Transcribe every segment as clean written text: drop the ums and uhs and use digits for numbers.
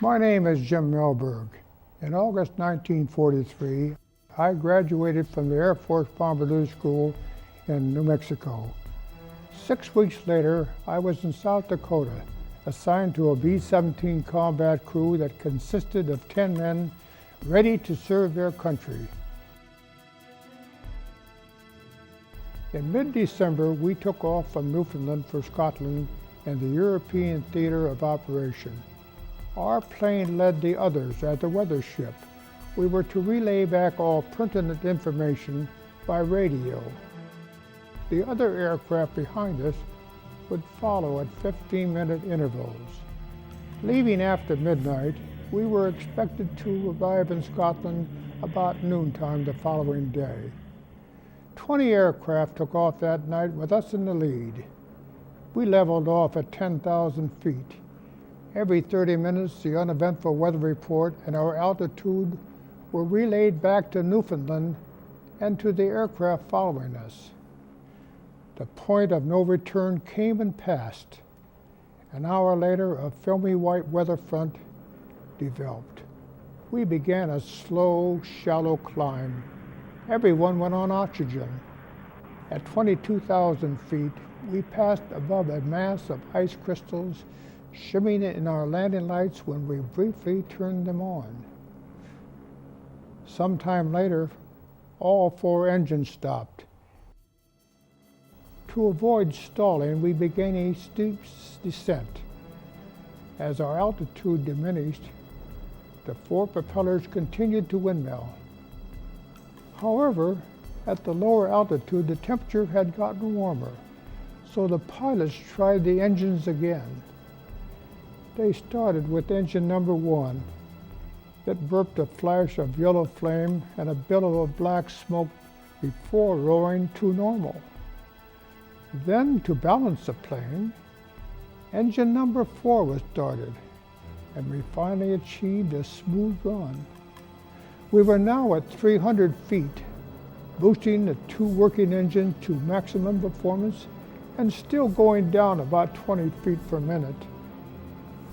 My name is Jim Mellberg. In August 1943, I graduated from the Air Force Bombardier School in New Mexico. 6 weeks later, I was in South Dakota, assigned to a B-17 combat crew that consisted of 10 men ready to serve their country. In mid-December, we took off from Newfoundland for Scotland in the European Theater of Operation. Our plane led the others as a weather ship. We were to relay back all pertinent information by radio. The other aircraft behind us would follow at 15-minute intervals. Leaving after midnight, we were expected to arrive in Scotland about noontime the following day. 20 aircraft took off that night with us in the lead. We leveled off at 10,000 feet. Every 30 minutes, the uneventful weather report and our altitude were relayed back to Newfoundland and to the aircraft following us. The point of no return came and passed. An hour later, a filmy white weather front developed. We began a slow, shallow climb. Everyone went on oxygen. At 22,000 feet, we passed above a mass of ice crystals shimmering in our landing lights when we briefly turned them on. Sometime later, all 4 engines stopped. To avoid stalling, we began a steep descent. As our altitude diminished, the 4 propellers continued to windmill. However, at the lower altitude, the temperature had gotten warmer, so the pilots tried the engines again. They started with engine number 1. It burped a flash of yellow flame and a billow of black smoke before roaring to normal. Then, to balance the plane, engine number 4 was started, and we finally achieved a smooth run. We were now at 300 feet, boosting the 2 working engines to maximum performance and still going down about 20 feet per minute.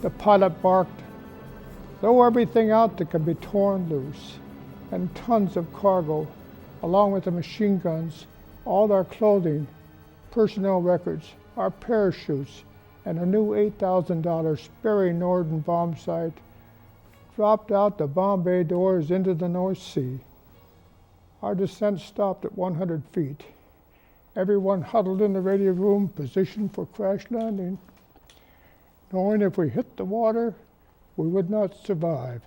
The pilot barked, "Throw everything out that can be torn loose," and tons of cargo, along with the machine guns, all our clothing, personnel records, our parachutes, and a new $8,000 Sperry Norden bomb sight dropped out the bomb bay doors into the North Sea. Our descent stopped at 100 feet. Everyone huddled in the radio room, positioned for crash landing, knowing if we hit the water, we would not survive.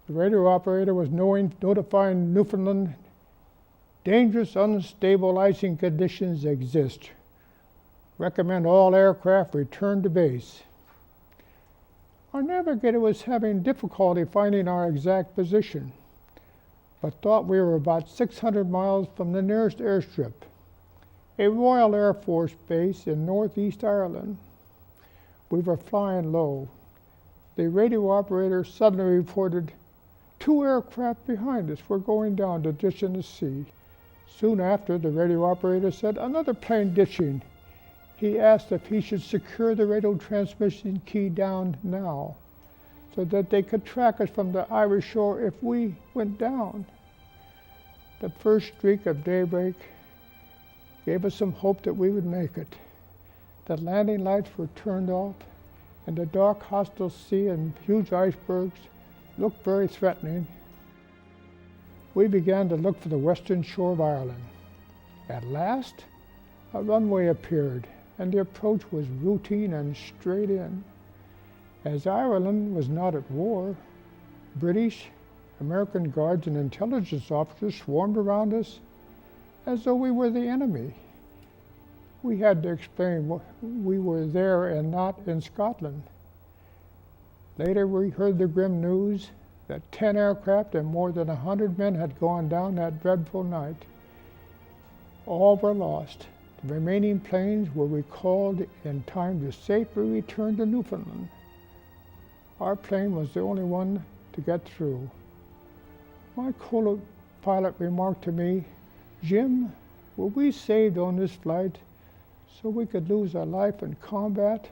The radio operator was notifying Newfoundland, "Dangerous, unstable icing conditions exist. Recommend all aircraft return to base." Our navigator was having difficulty finding our exact position, but thought we were about 600 miles from the nearest airstrip, a Royal Air Force base in Northeast Ireland. We were flying low. The radio operator suddenly reported, "2 aircraft behind us were going down to ditch in the sea." Soon after, the radio operator said, "Another plane ditching." He asked if he should secure the radio transmission key down now, so that they could track us from the Irish shore if we went down. The first streak of daybreak gave us some hope that we would make it. The landing lights were turned off, and the dark, hostile sea and huge icebergs looked very threatening. We began to look for the western shore of Ireland. At last, a runway appeared, and the approach was routine and straight in. As Ireland was not at war, British, American guards and intelligence officers swarmed around us as though we were the enemy. We had to explain we were there and not in Scotland. Later, we heard the grim news that 10 aircraft and more than 100 men had gone down that dreadful night. All were lost. The remaining planes were recalled in time to safely return to Newfoundland. Our plane was the only one to get through. My co-pilot remarked to me, "Jim, were we saved on this flight so we could lose our life in combat